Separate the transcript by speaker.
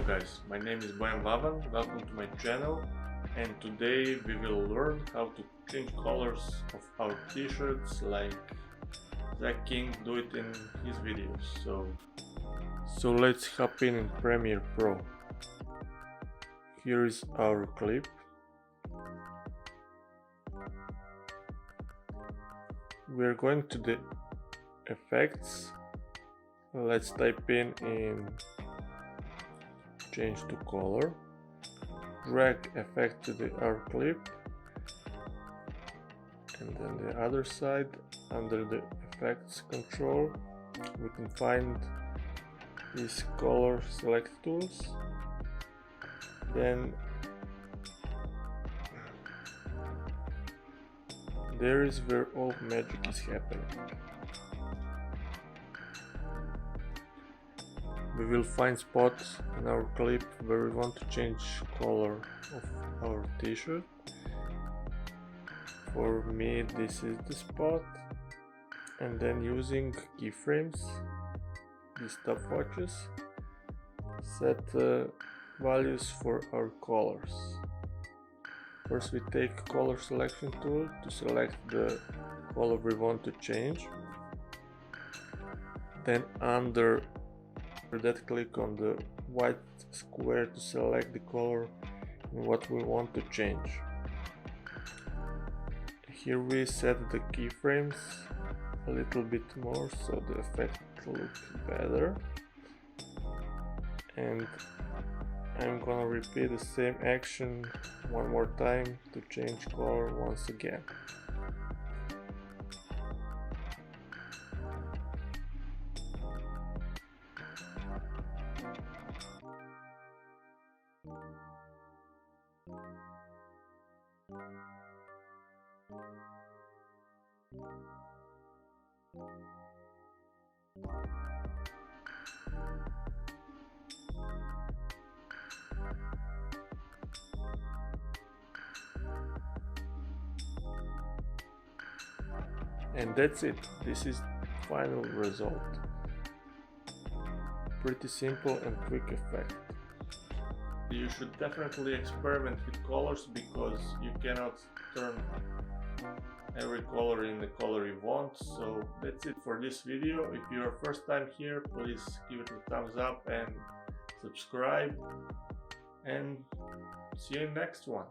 Speaker 1: guys, my name is Vavan, welcome to my channel, and today we will learn how to change colors of our t-shirts like Zach King do it in his videos. So let's hop in Premiere Pro. Here is our clip. We're going to the effects. Let's type in change to color, drag effect to our clip, and then the other side under the effects control we can find these color select tools. Then there is where all magic is happening. We will find spots in our clip where we want to change color of our t-shirt. For me this is the spot, and then using keyframes, these stopwatches, set values for our colors. First we take color selection tool to select the color we want to change. Then under that, click on the white square to select the color and what we want to change. Here we set the keyframes a little bit more so the effect looks better, and I'm gonna repeat the same action one more time to change color once again. And that's it. This is the final result. Pretty simple and quick effect. You should definitely experiment with colors because you cannot turn every color in the color you want. So that's it for this video. If you're first time here, please give it a thumbs up and subscribe, and see you in next one.